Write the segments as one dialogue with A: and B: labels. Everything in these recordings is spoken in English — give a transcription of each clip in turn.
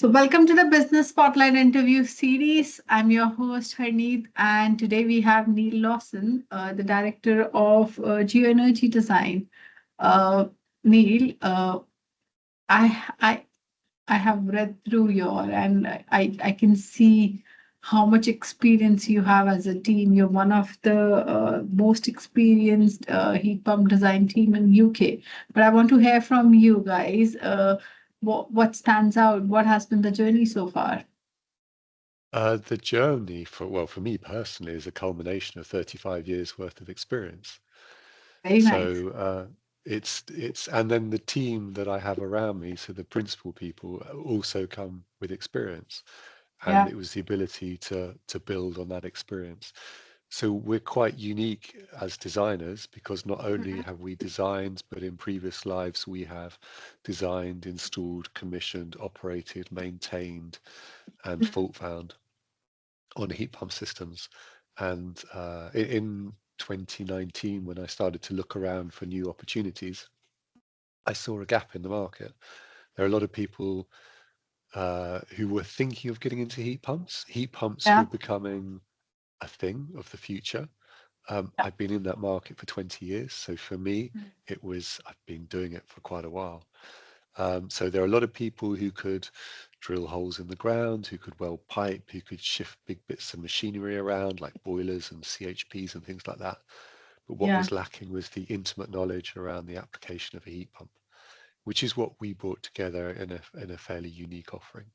A: So, welcome to the Business Spotlight interview series. I'm your host, Harneet, and today we have Neil Lawson, the director of Geoenergy Design. Uh, Neil, I, I, I have read through and I can see how much experience you have as a team. You're one of the most experienced heat pump design team in UK. But I want to hear from you guys. What stands out? What has been the journey so far?
B: The journey for me personally is a culmination of 35 years worth of experience.
A: Very nice.
B: So and then the team that I have around me, so the principal people also come with experience, and
A: Yeah.
B: it was the ability to build on that experience. So we're quite unique as designers because not only
A: Mhm.
B: have we designed, but in previous lives we have designed, installed, commissioned, operated, maintained, and fault found on heat pump systems. And in 2019, when I started to look around for new opportunities, I saw a gap in the market. There are a lot of people who were thinking of getting into heat pumps. Heat pumps were
A: Yeah.
B: becoming a thing of the future.
A: Yeah.
B: I've been in that market for 20 years. So for me, I've been doing it for quite a while. So there are a lot of people who could drill holes in the ground, who could weld pipe, who could shift big bits of machinery around like boilers and CHPs and things like that. But what
A: Yeah.
B: was lacking was the intimate knowledge around the application of a heat pump, which is what we brought together in a fairly unique offering.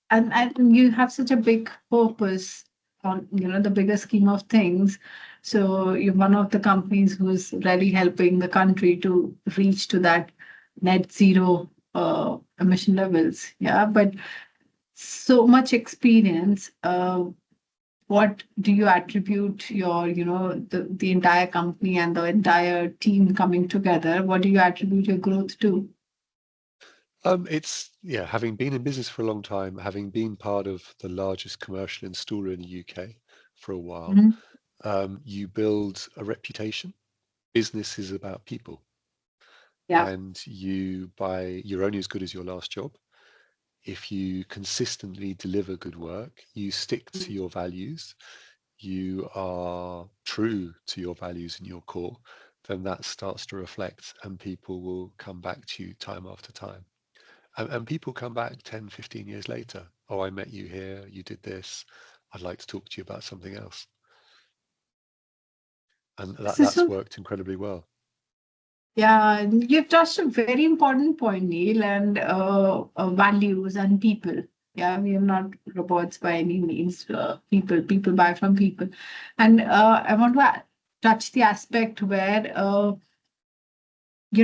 A: And you have such a big purpose on the bigger scheme of things. So you're one of the companies who's really helping the country to reach to that net zero emission levels. Yeah, but so much experience. What do you attribute your the entire company and the entire team coming together? What do you attribute your growth to?
B: It's yeah, having been in business for a long time, having been part of the largest commercial installer in the UK for a while,
A: Mhm.
B: you build a reputation. Business is about people,
A: Yeah.
B: and you're only as good as your last job. If you consistently deliver good work, you stick to your values, you are true to your values and your core, then that starts to reflect and people will come back to you time after time. And people come back 10, 15 years later. Oh, I met you here, you did this. I'd like to talk to you about something else. And
A: This is
B: that's
A: so.
B: worked incredibly well.
A: Yeah, you've touched a very important point, Neil, and values and people. Yeah, we are not robots by any means. People buy from people, and I want to touch the aspect where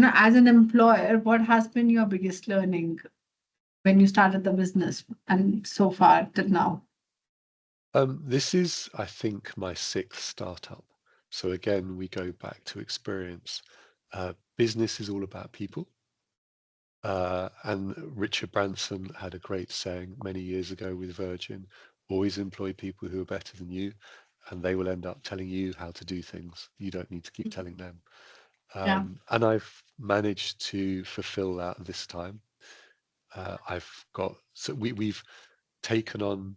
A: as an employer, what has been your biggest learning when you started the business and so far till now?
B: This is, I think, my sixth startup. So again, we go back to experience. Business is all about people. And Richard Branson had a great saying many years ago with Virgin, always employ people who are better than you, and they will end up telling you how to do things. You don't need to keep telling them.
A: Yeah.
B: And I've managed to fulfill that this time. We've taken on,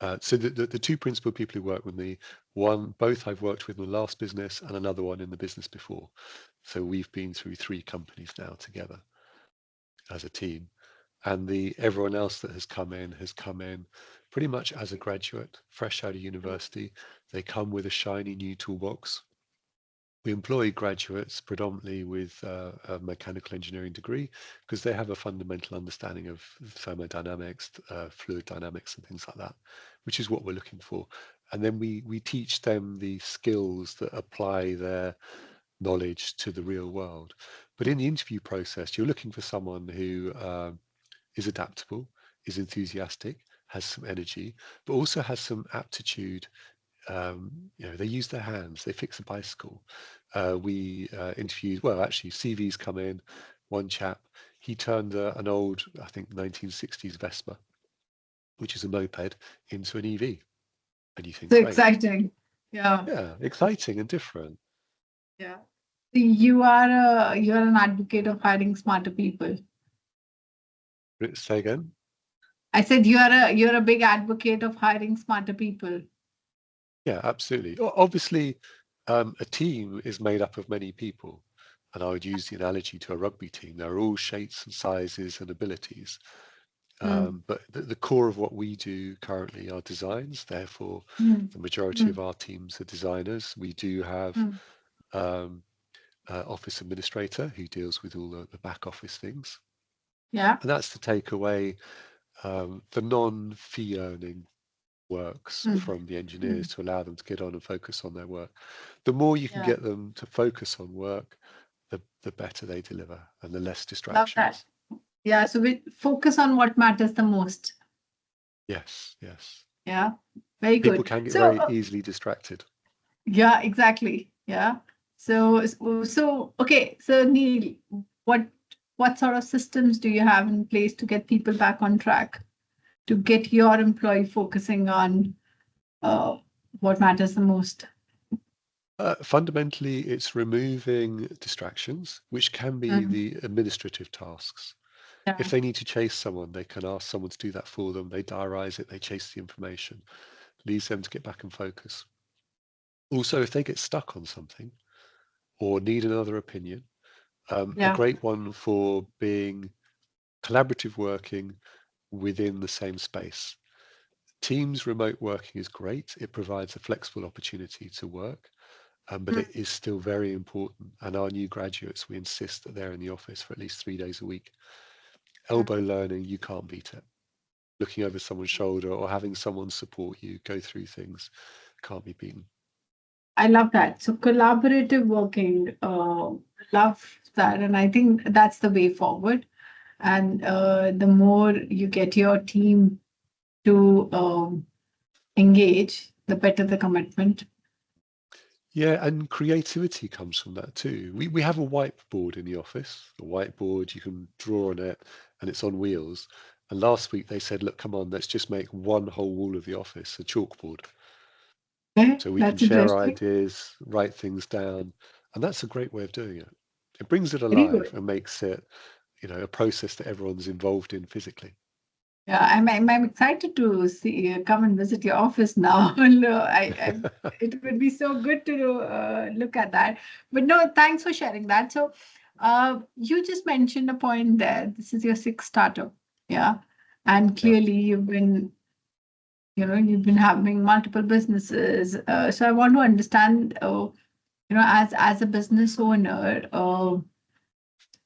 B: the two principal people who work with me, both I've worked with in the last business and another one in the business before. So we've been through three companies now together as a team. And the everyone else that has come in pretty much as a graduate, fresh out of university. They come with a shiny new toolbox. We employ graduates predominantly with a mechanical engineering degree because they have a fundamental understanding of thermodynamics, fluid dynamics, and things like that, which is what we're looking for. And then we teach them the skills that apply their knowledge to the real world. But in the interview process, you're looking for someone who is adaptable, is enthusiastic, has some energy, but also has some aptitude. They use their hands, they fix a bicycle. We interviewed, well, actually, CVs come in. One chap, he turned an old, I think, 1960s Vespa, which is a moped, into an EV. And you think,
A: So
B: great.
A: exciting. Yeah.
B: Yeah, exciting and different.
A: Yeah. You are an advocate of hiring smarter people.
B: Say again?
A: I said you're a big advocate of hiring smarter people.
B: Yeah, absolutely. Obviously, a team is made up of many people, and I would use the analogy to a rugby team. They're all shapes and sizes and abilities.
A: Mm,
B: But the core of what we do currently are designs. Therefore,
A: mm,
B: the majority of
A: mm,
B: our teams are designers. We do have
A: mm.
B: um, office administrator who deals with all the back office things,
A: Yeah.
B: and that's to take away the non-fee earning works
A: Mm,
B: from the engineers
A: mm.
B: to allow them to get on and focus on their work. The more you can
A: Yeah.
B: get them to focus on work, the better they deliver and the less
A: Love that.
B: distractions.
A: Yeah. So we focus on what matters the most.
B: Yes, yes.
A: Yeah. Very
B: People
A: good.
B: can get
A: So
B: very easily distracted.
A: yeah, exactly. Yeah. So okay. So Neil, what what sort of systems do you have in place to get people back on track, to get your employee focusing on uh, what matters the most?
B: Fundamentally, it's removing distractions, which can be
A: Mm,
B: the administrative tasks. If
A: yeah.
B: they need to chase someone, they can ask someone to do that for them. They diarize it, they chase the information, leaves them to get back and focus. Also, if they get stuck on something or need another opinion, a
A: Yeah.
B: great one for being collaborative working within the same space. Teams remote working is great. It provides a flexible opportunity to work, but
A: Mm,
B: it is still very important. And our new graduates, we insist that they're in the office for at least 3 days a week.
A: mm.
B: Elbow learning, you can't beat it. Looking over someone's shoulder or having someone support you, go through things, can't be beaten.
A: I love that. So collaborative working, love that, and I think that's the way forward. And the more you get your team to engage, the better the commitment.
B: Yeah, and creativity comes from that too. We have a whiteboard in the office, a whiteboard, you can draw on it and it's on wheels. And last week they said, look, come on, let's just make one whole wall of the office a chalkboard.
A: Okay,
B: So we can
A: that's
B: share
A: interesting.
B: ideas, write things down, and that's a great way of doing it. It brings it
A: Very
B: alive
A: good.
B: and makes it, a process that everyone's involved in physically.
A: Yeah, I'm excited to see come and visit your office now. No, it would be so good to look at that. But no, thanks for sharing that. So, you just mentioned a point there. This is your sixth startup, yeah, and
B: Yeah.
A: clearly you've been having multiple businesses. So I want to understand, as a business owner,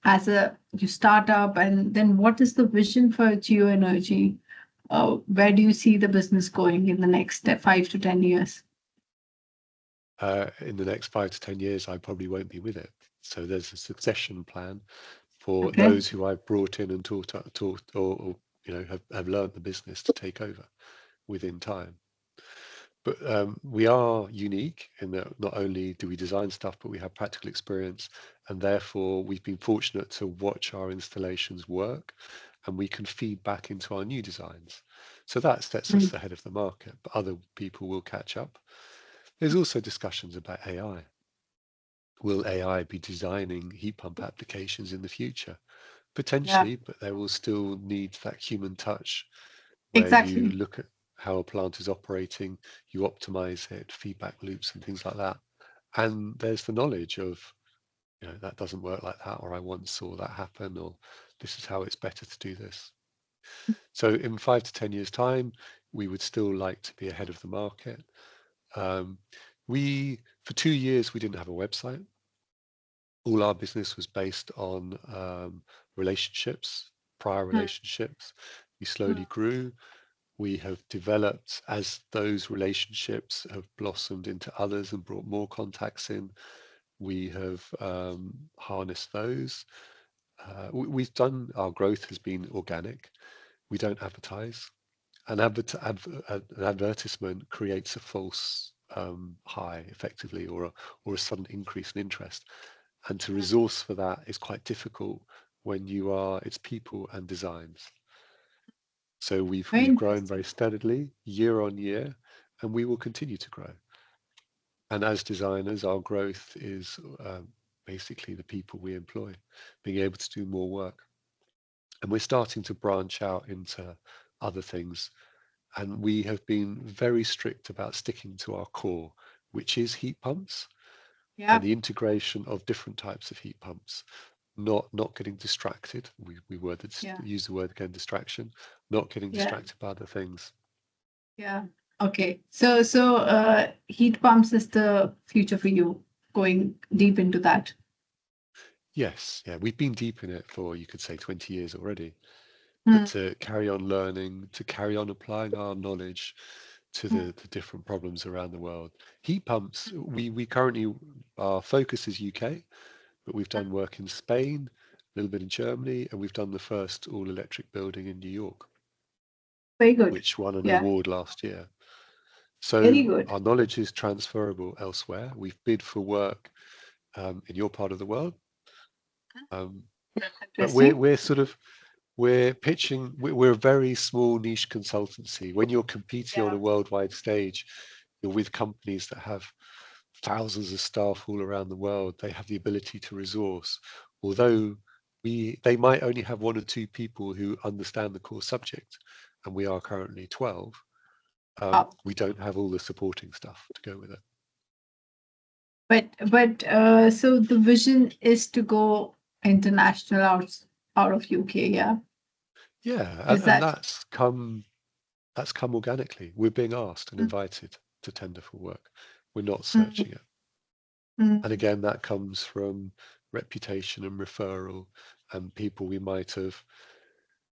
A: as a you start up, and then what is the vision for geoenergy? Where do you see the business going in the next 5 to 10 years?
B: In the next 5 to 10 years, I probably won't be with it. So there's a succession plan for
A: Okay.
B: those who I've brought in and taught or have learned the business to take over within time. But we are unique in that not only do we design stuff, but we have practical experience, and therefore we've been fortunate to watch our installations work, and we can feed back into our new designs. So that sets us
A: Mm.
B: ahead of the market, but other people will catch up. There's also discussions about AI. Will AI be designing heat pump applications in the future?
A: Yeah,
B: Potentially, but there will still need that human touch where you
A: exactly.
B: look at how a plant is operating, you optimize it, feedback loops and things like that. And there's the knowledge of, that doesn't work like that, or I once saw that happen, or this is how it's better to do this. So in 5 to 10 years' time, we would still like to be ahead of the market. Um, for 2 years, we didn't have a website. All our business was based on relationships, prior
A: Mm,
B: relationships. We slowly
A: mm,
B: grew. We have developed as those relationships have blossomed into others and brought more contacts in. We have harnessed those. We've done, our growth has been organic. We don't advertise. An advertisement creates a false high effectively, or a sudden increase in interest. And to
A: mm.
B: resource for that is quite difficult when it's people and designs. So
A: Very
B: we've grown
A: interesting.
B: very steadily year on year, and we will continue to grow. And as designers, our growth is basically the people we employ, being able to do more work. and we're starting to branch out into other things. And we have been very strict about sticking to our core, which is heat pumps and
A: Yeah.
B: the integration of different types of heat pumps. Not getting distracted. We
A: Yeah.
B: use the word again, distraction. Not getting
A: Yeah.
B: distracted by other things.
A: Yeah. Okay. So heat pumps is the future for you, going deep into that.
B: Yes, yeah, we've been deep in it for, you could say, 20 years already. But
A: Mm,
B: to carry on learning, to carry on applying our knowledge to
A: mm.
B: the different problems around the world. Heat pumps, we currently, our focus is UK, but we've done work in Spain, a little bit in Germany, and we've done the first all-electric building in New York,
A: Very good.
B: which won an
A: Yeah.
B: award last year.
A: Very
B: So
A: good.
B: our knowledge is transferable elsewhere. We've bid for work in your part of the world, um,
A: That's
B: but
A: interesting.
B: we're sort of we're pitching. We're a very small niche consultancy. When you're competing on
A: Yeah.
B: a worldwide stage, you're with companies that have thousands of staff all around the world. They have the ability to resource, although they might only have one or two people who understand the core subject, and we are currently 12.
A: Wow.
B: We don't have all the supporting stuff to go with it.
A: But so the vision is to go international out of UK. Yeah.
B: Yeah,
A: Is
B: and
A: that?
B: that's come organically. We're being asked and
A: Mm,
B: invited to tender for work. We're not
A: mm,
B: searching it. And
A: mm,
B: again, that comes from reputation and referral and people we might have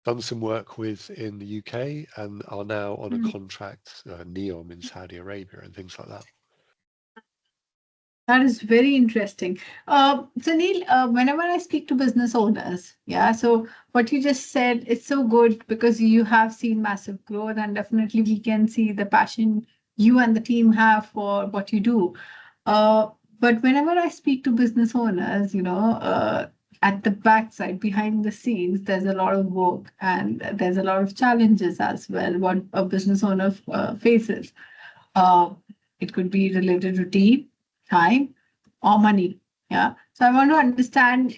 B: done some work with in the UK and are now on a
A: mm.
B: contract, NEOM in Saudi Arabia and things like that.
A: That is very interesting. So Neil, whenever I speak to business owners, yeah, so what you just said, it's so good because you have seen massive growth, and definitely we can see the passion you and the team have for what you do. Uh, but whenever I speak to business owners, at the backside, behind the scenes, there's a lot of work and there's a lot of challenges as well. What a business owner faces. Uh, it could be related to team, time, or money. Yeah. So I want to understand,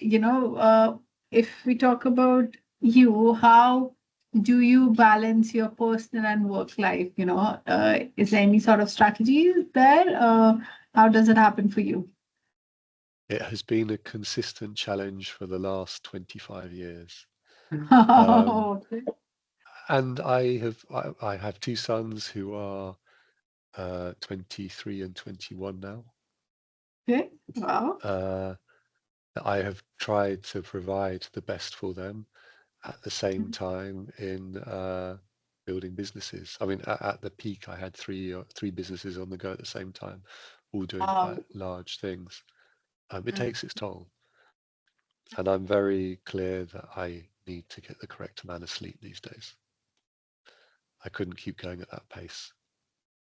A: if we talk about you, how do you balance your personal and work life? Is there any sort of strategy there? How does it happen for you?
B: It has been a consistent challenge for the last 25 years. Um,
A: Okay.
B: and I have two sons who are 23 and 21 now.
A: Okay. Wow.
B: Uh, I have tried to provide the best for them at the same time in building businesses. I mean, at the peak, I had three businesses on the go at the same time, all doing quite
A: Wow.
B: large things. It
A: Mm.
B: takes its toll, and I'm very clear that I need to get the correct amount of sleep these days. I couldn't keep going at that pace.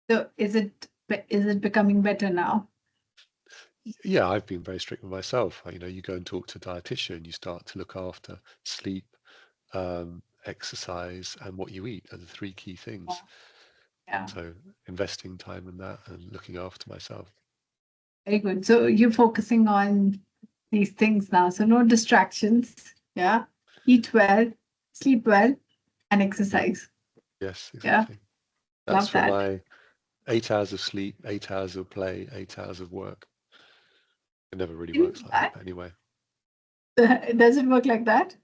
A: So is it becoming better now?
B: Yeah, I've been very strict with myself. You go and talk to a dietitian, you start to look after sleep, exercise, and what you eat are the three key
A: Yeah.
B: things.
A: Yeah.
B: So investing time in that and looking after myself.
A: Very good. So you're focusing on these things now. So no distractions. Yeah. Eat well, sleep well, and
B: Yeah,
A: exercise.
B: yes,
A: Yeah.
B: exactly. That's
A: Love
B: for
A: that.
B: my 8 hours of sleep, 8 hours of play, 8 hours of work. It never really
A: In
B: works like that,
A: that,
B: but anyway.
A: does it work like that?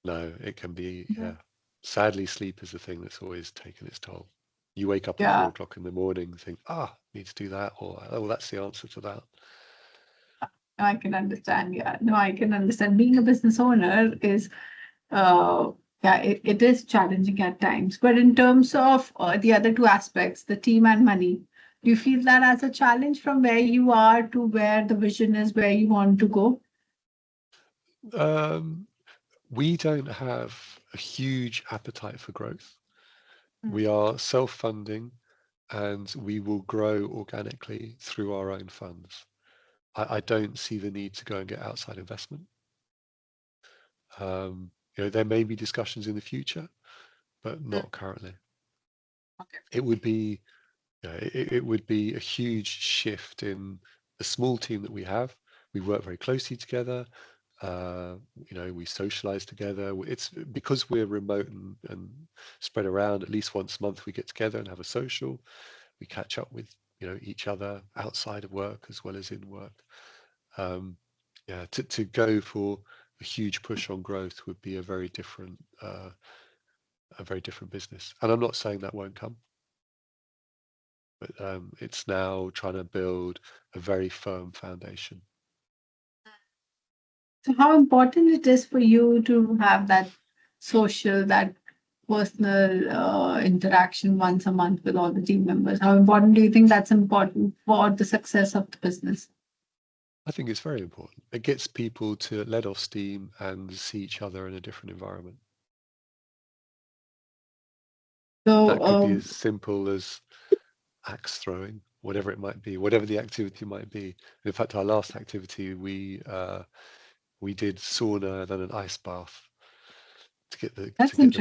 B: No, it can be,
A: Mhm.
B: yeah. Sadly, sleep is the thing that's always taken its toll. You wake up at four
A: Yeah.
B: o'clock in the morning and think, need to do that, or oh, that's the answer to that.
A: No, I can understand. Yeah. No, I can understand. Being a business owner is, uh, yeah, it is challenging at times. But in terms of the other two aspects, the team and money, do you feel that as a challenge from where you are to where the vision is, where you want to go?
B: Um, we don't have a huge appetite for growth.
A: Mm.
B: We are self-funding and we will grow organically through our own funds. I don't see the need to go and get outside investment. There may be discussions in the future, but
A: Mm.
B: not currently.
A: Okay.
B: It would be, it would be a huge shift in the small team that we have. We work very closely together. We socialize together. It's because we're remote and spread around. At least once a month we get together and have a social. We catch up with each other outside of work as well as in work. To go for a huge push on growth would be a very different business. And I'm not saying that won't come, but it's now trying to build a very firm foundation.
A: So how important it is for you to have that social, that personal interaction once a month with all the team members? How important do you think that's important for the success of the business?
B: I think it's very important. It gets people to let off steam and see each other in a different environment.
A: So
B: That could be as simple as axe throwing, whatever it might be, whatever the activity might be. In fact, our last activity, we did sauna and then an ice bath to get the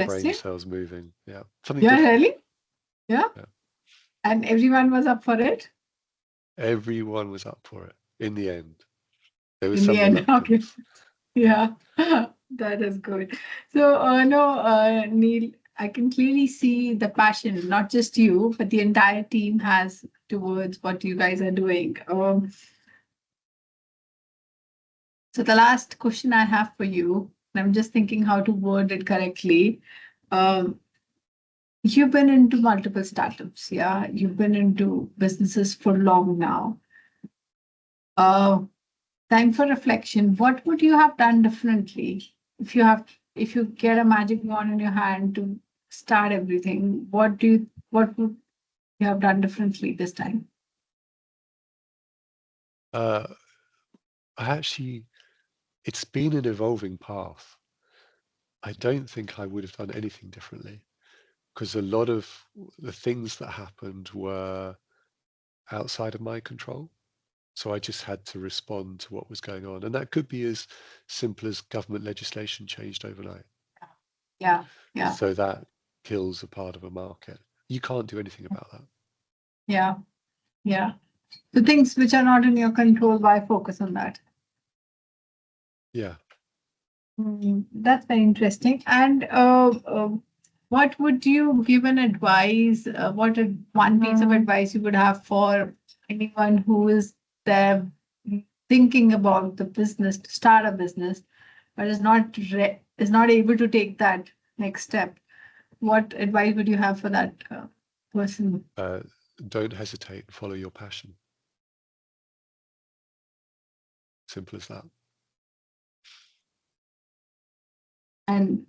B: brain cells moving. Yeah, something different.
A: Really? Yeah. And everyone was up for it?
B: Everyone was up for it in the end. There was some reluctance.
A: Okay. Yeah, that is good. So, Neil, I can clearly see the passion, not just you, but the entire team has towards what you guys are doing. So the last question I have for you, and I'm just thinking how to word it correctly. You've been into multiple startups, yeah? You've been into businesses for long now. Time for reflection. What would you have done differently if you get a magic wand in your hand to start everything? What would you have done differently this time?
B: It's been an evolving path. I don't think I would have done anything differently because a lot of the things that happened were outside of my control. So I just had to respond to what was going on. And that could be as simple as government legislation changed overnight.
A: Yeah.
B: So that kills a part of a market. You can't do anything about that.
A: Yeah. The things which are not in your control, why focus on that?
B: Yeah.
A: That's very interesting. And what would you give an advice? One piece of advice you would have for anyone who is there thinking about the business, to start a business, but is not able to take that next step? What advice would you have for that person?
B: Don't hesitate and follow your passion. Simple as that.
A: And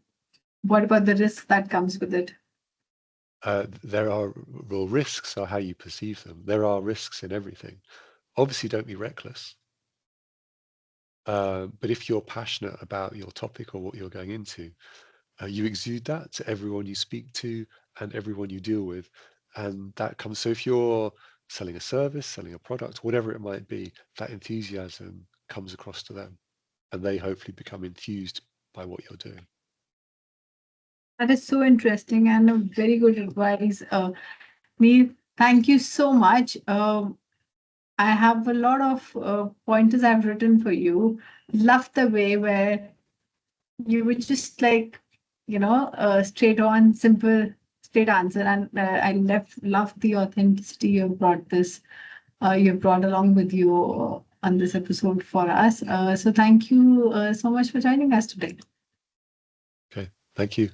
A: what about the risk that comes with it?
B: There are risks are how you perceive them. There are risks in everything. Obviously, don't be reckless. But if you're passionate about your topic or what you're going into, you exude that to everyone you speak to and everyone you deal with. And that comes, so if you're selling a service, selling a product, whatever it might be, that enthusiasm comes across to them and they hopefully become enthused by what you're doing.
A: That is so interesting and a very good advice. Neil, thank you so much. I have a lot of pointers I've written for you. Love the way where you were just like, straight on, simple, straight answer. And I love the authenticity you've brought along with you on this episode for us. So thank you so much for joining us today.
B: Okay, thank you.